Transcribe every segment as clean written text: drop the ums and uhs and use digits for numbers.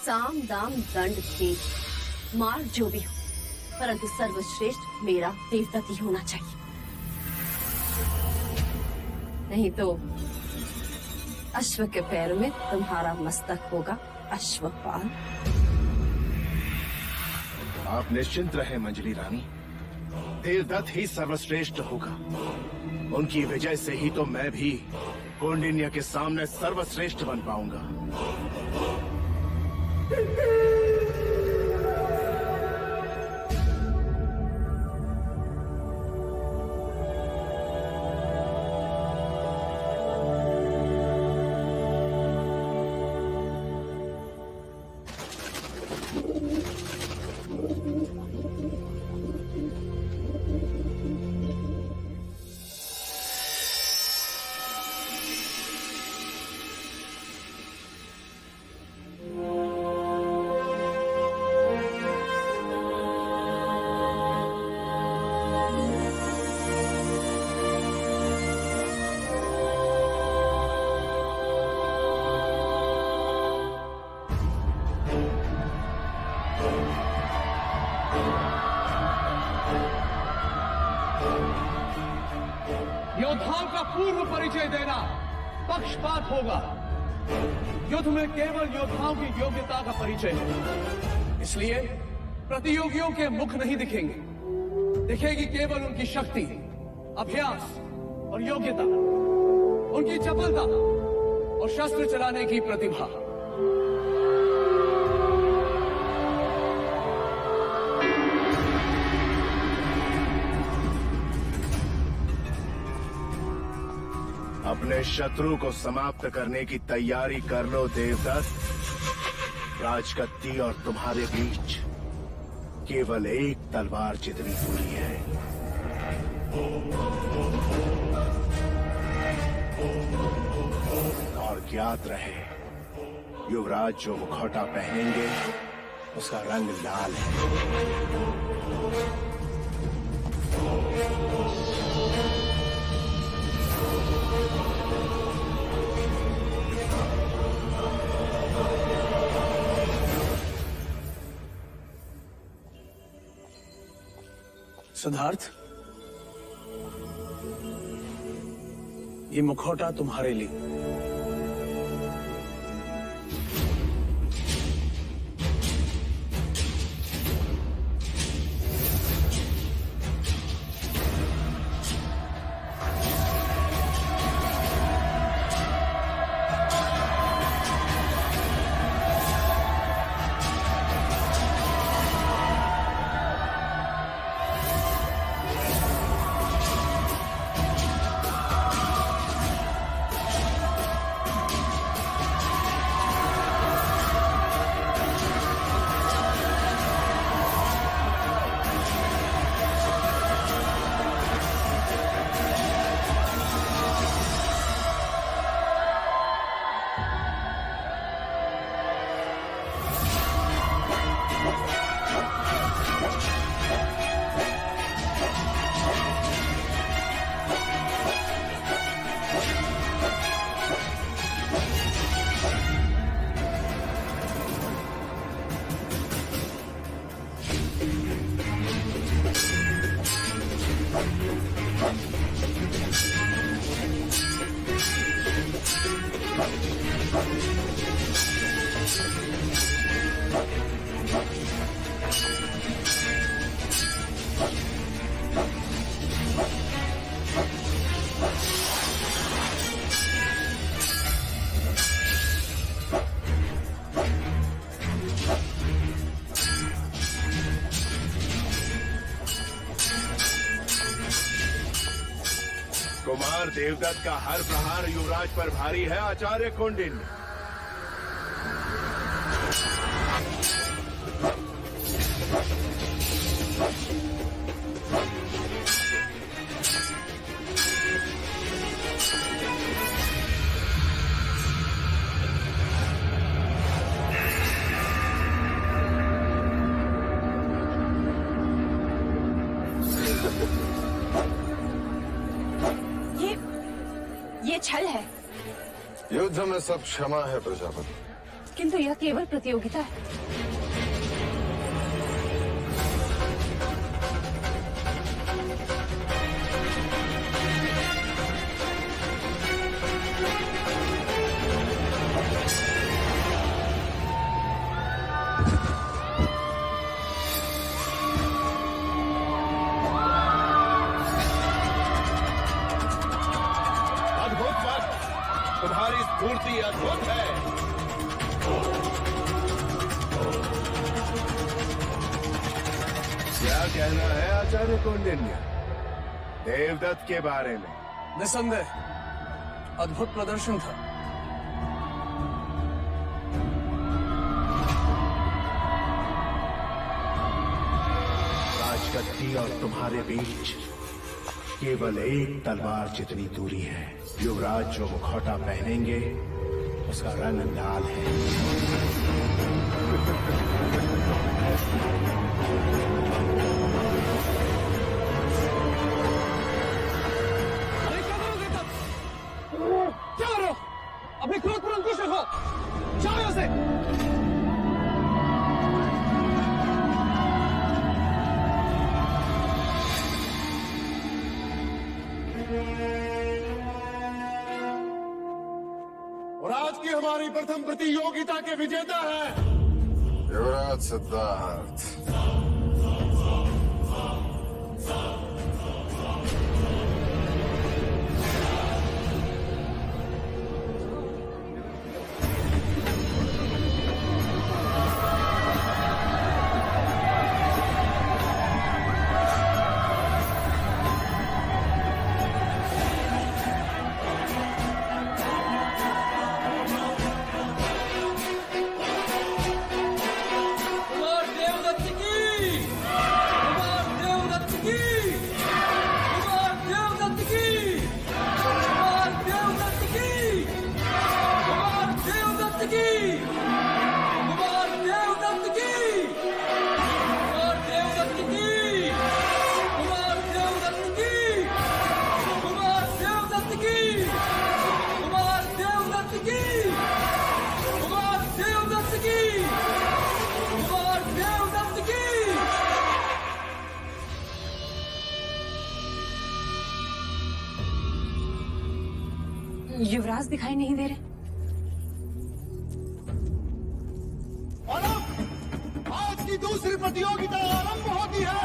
साम दाम दंड भेद मार जो भी हो, परंतु सर्वश्रेष्ठ मेरा देवदत्त ही होना चाहिए। नहीं तो अश्व के पैर में तुम्हारा मस्तक होगा अश्वपाल। आप निश्चिंत रहे मंजरी रानी, देवदत्त ही सर्वश्रेष्ठ होगा। उनकी विजय से ही तो मैं भी कौंडिन्य के सामने सर्वश्रेष्ठ बन पाऊंगा। योद्धाओं का पूर्व परिचय देना पक्षपात होगा। युद्ध में केवल योद्धाओं की योग्यता का परिचय है, इसलिए प्रतियोगियों के मुख नहीं दिखेंगे, दिखेगी केवल उनकी शक्ति, अभ्यास और योग्यता, उनकी चपलता और शस्त्र चलाने की प्रतिभा। अपने शत्रु को समाप्त करने की तैयारी कर लो देवदत्त। राजगद्दी और तुम्हारे बीच केवल एक तलवार जितनी दूरी है। और ज्ञात रहे, युवराज जो मुखौटा पहनेंगे उसका रंग लाल है। सिद्धार्थ, ये मुखौटा तुम्हारे लिए। कुमार देवदत्त का हर प्रहार युवराज पर भारी है आचार्य कौंडिन्य। ये छल है। युद्ध में सब क्षमा है प्रजापति। किंतु यह केवल प्रतियोगिता है। तुम्हारी स्फूर्ति अद्भुत है। क्या कहना है आचार्य कौंडिन्य देवदत्त के बारे में? निसंदेह अद्भुत प्रदर्शन था। राजगद्दी और तुम्हारे बीच केवल एक तलवार जितनी दूरी है। युवराज जो मुखौटा पहनेंगे उसका रंग लाल है। अरे क्या करोगे तब? क्या करो? अपने क्रोध पर अंकुश रखो। जाओ यहाँ से। और आज की हमारी प्रथम प्रतियोगिता के विजेता है युवराज सिद्धार्थ। युवराज दिखाई नहीं दे रहे। और अब आज की दूसरी प्रतियोगिता आरंभ होती है।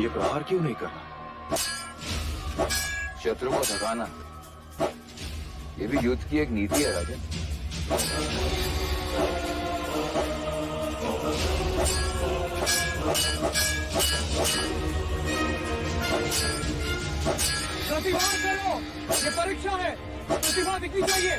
ये प्रहार क्यों नहीं कर रहा? शत्रु को थकाना ये भी युद्ध की एक नीति है राजन। प्रतिवाद करो, ये परीक्षा है। प्रतिभा दिखनी चाहिए।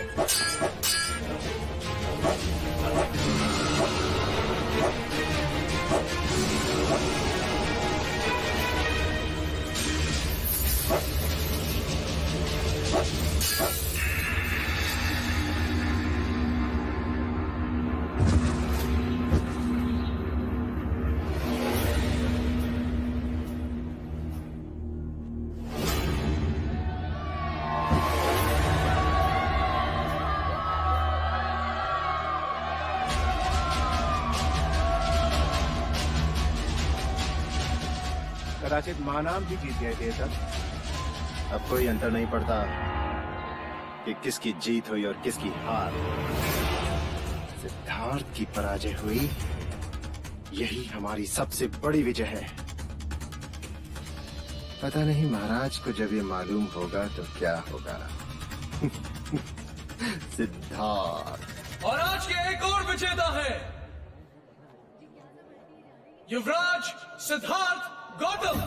कदाचित महानाम भी जीत गए थे तब। अब कोई अंतर नहीं पड़ता कि किसकी जीत हुई और किसकी हार। सिद्धार्थ की पराजय हुई, यही हमारी सबसे बड़ी विजय है। पता नहीं महाराज को जब ये मालूम होगा तो क्या होगा। सिद्धार्थ। और आज के एक और विजेता है युवराज सिद्धार्थ गौतम।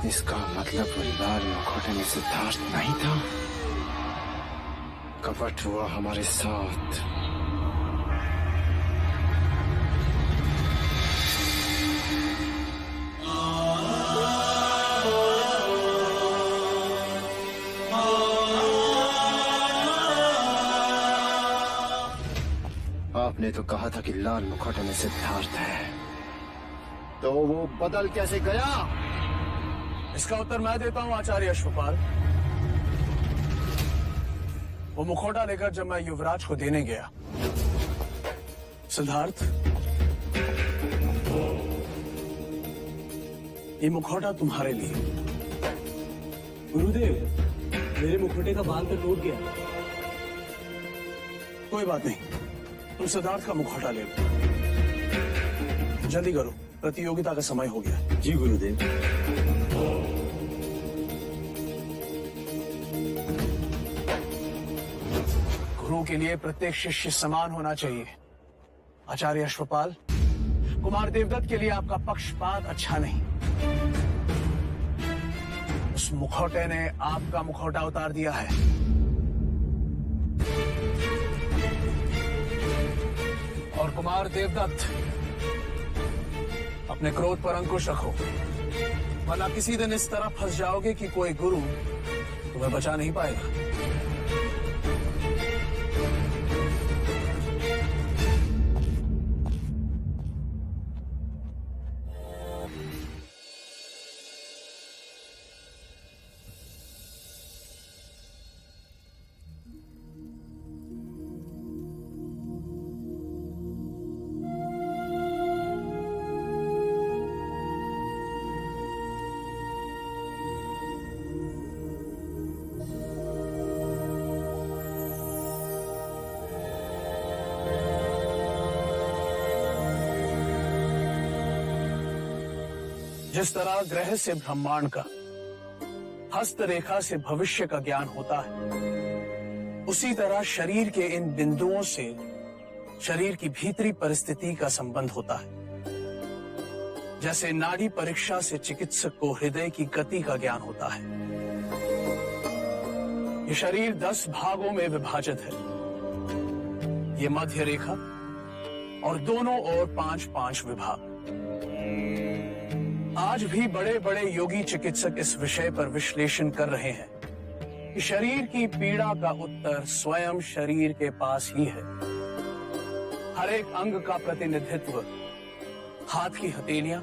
इसका मतलब वो लाल मुखौटे में सिद्धार्थ नहीं था। कपट हुआ हमारे साथ। आपने तो कहा था कि लाल मुखौटे में सिद्धार्थ है, तो वो बदल कैसे गया? इसका उत्तर मैं देता हूं आचार्य अश्वपाल। वो मुखौटा लेकर जब मैं युवराज को देने गया, सिद्धार्थ, ये मुखौटा तुम्हारे लिए। गुरुदेव, मेरे मुखौटे का बाल तो टूट गया। कोई बात नहीं, तुम सिद्धार्थ का मुखौटा ले लो। जल्दी करो, प्रतियोगिता का समय हो गया। जी गुरुदेव। गुरु के लिए प्रत्येक शिष्य समान होना चाहिए। आचार्य अश्वपाल, कुमार देवदत्त के लिए आपका पक्षपात अच्छा नहीं। उस मुखौटे ने आपका मुखौटा उतार दिया है। और कुमार देवदत्त, अपने क्रोध पर अंकुश रखो, वरना किसी दिन इस तरह फंस जाओगे कि कोई गुरु तुम्हें बचा नहीं पाएगा। जिस तरह ग्रह से ब्रह्मांड का, हस्तरेखा से भविष्य का ज्ञान होता है, उसी तरह शरीर के इन बिंदुओं से शरीर की भीतरी परिस्थिति का संबंध होता है। जैसे नाड़ी परीक्षा से चिकित्सक को हृदय की गति का ज्ञान होता है। ये शरीर 10 भागों में विभाजित है। ये मध्य रेखा और दोनों ओर 5-5 विभाग। आज भी बड़े बड़े योगी चिकित्सक इस विषय पर विश्लेषण कर रहे हैं कि शरीर की पीड़ा का उत्तर स्वयं शरीर के पास ही है। हर एक अंग का प्रतिनिधित्व हाथ की हथेलियां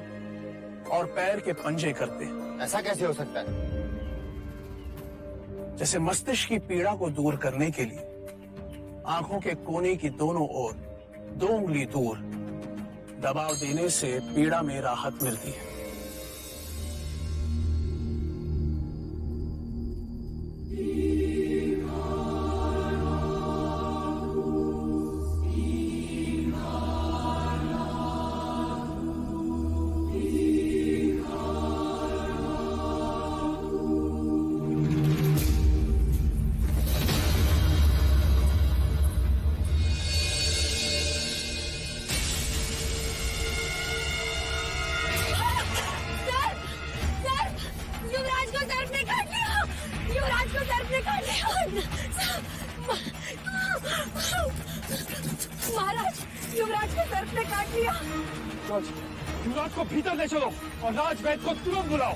और पैर के पंजे करते हैं। ऐसा कैसे हो सकता है? जैसे मस्तिष्क की पीड़ा को दूर करने के लिए आंखों के कोने की दोनों ओर 2 उंगली दूर दबाव देने से पीड़ा में राहत मिलती है। महाराज, युवराज को भीतर ले चलो और राजवैद को तुरंत बुलाओ।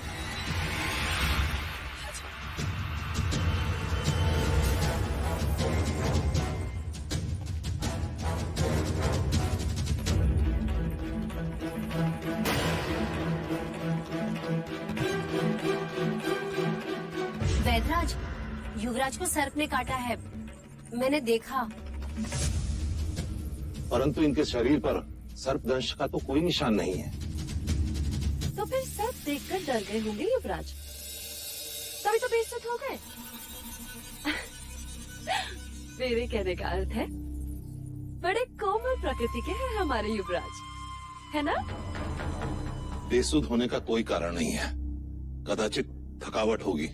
वैदराज, युवराज को सर्प ने काटा है, मैंने देखा। परंतु इनके शरीर पर सर्पदंश का तो कोई निशान नहीं है। तो फिर सर्प देखकर डर गए होंगे युवराज, तभी तो बेइज्जत हो गए। मेरे कहने का अर्थ है बड़े कोमल प्रकृति के हैं हमारे युवराज, है ना? बेसुध होने का कोई कारण नहीं है, कदाचित थकावट होगी।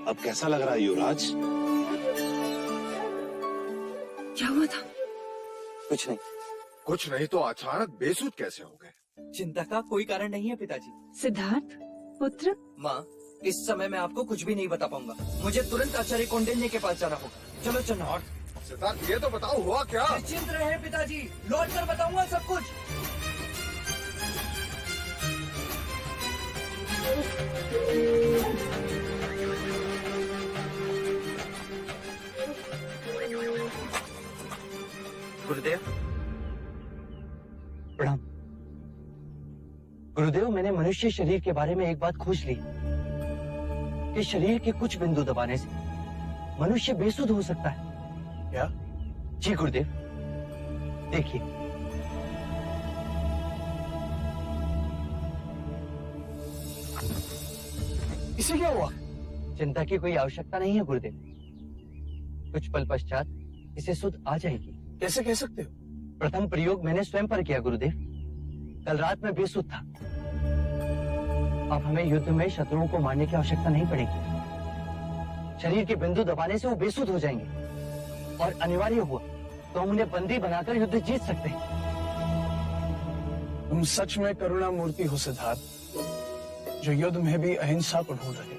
अब कैसा लग रहा है युवराज? क्या हुआ था? कुछ नहीं। कुछ नहीं तो अचानक बेसुध कैसे हो गए? चिंता का कोई कारण नहीं है पिताजी। सिद्धार्थ पुत्र, माँ, इस समय मैं आपको कुछ भी नहीं बता पाऊंगा। मुझे तुरंत आचार्य कौंडिन्य के पास जाना होगा। चलो चलो। सिद्धार्थ, ये तो बताओ हुआ क्या? निश्चिंत रहे पिताजी, लौट कर बताऊंगा सब कुछ। गुरुदेव प्रणाम। गुरुदेव, मैंने मनुष्य शरीर के बारे में एक बात खोज ली कि शरीर के कुछ बिंदु दबाने से मनुष्य बेसुध हो सकता है। क्या? जी गुरुदेव, देखिए। इसे क्या हुआ? चिंता की कोई आवश्यकता नहीं है गुरुदेव, कुछ पल पश्चात इसे सुध आ जाएगी। कैसे कह सकते हो? प्रथम प्रयोग मैंने स्वयं पर किया गुरुदेव। कल रात में बेसुध था। अब हमें युद्ध में शत्रुओं को मारने की आवश्यकता नहीं पड़ेगी। शरीर के बिंदु दबाने से वो बेसुध हो जाएंगे और अनिवार्य हुआ तो हम उन्हें बंदी बनाकर युद्ध जीत सकते हैं। तुम सच में करुणा मूर्ति हो सिद्धार्थ, जो युद्ध में भी अहिंसा को ढूंढ रहे।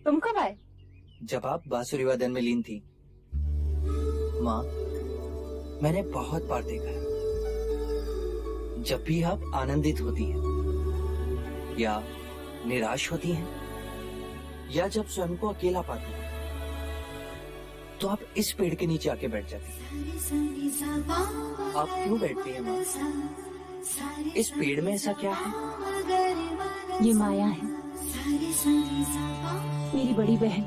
तुम कब आए? जब आप बांसुरी वादन में लीन थी। माँ, मैंने बहुत बार देखा है, जब भी आप आनंदित होती हैं या निराश होती हैं या जब स्वयं को अकेला पाती हैं, तो आप इस पेड़ के नीचे आके बैठ जाती हैं। आप क्यों बैठती हैं माँ? इस पेड़ में ऐसा क्या है? ये माया है, मेरी बड़ी बहन।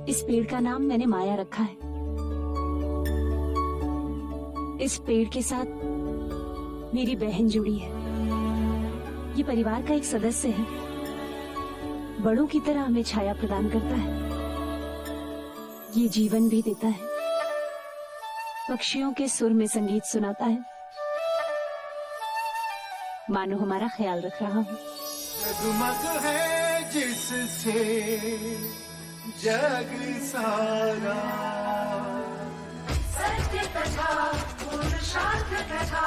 इस पेड़ का नाम मैंने माया रखा है। इस पेड़ के साथ मेरी बहन जुड़ी है। ये परिवार का एक सदस्य है, बड़ों की तरह हमें छाया प्रदान करता है। ये जीवन भी देता है, पक्षियों के सुर में संगीत सुनाता है, मानो हमारा ख्याल रख रहा हो। जगमग है जिससे जग सारा, सत्य कथा पुरुषार्थ कथा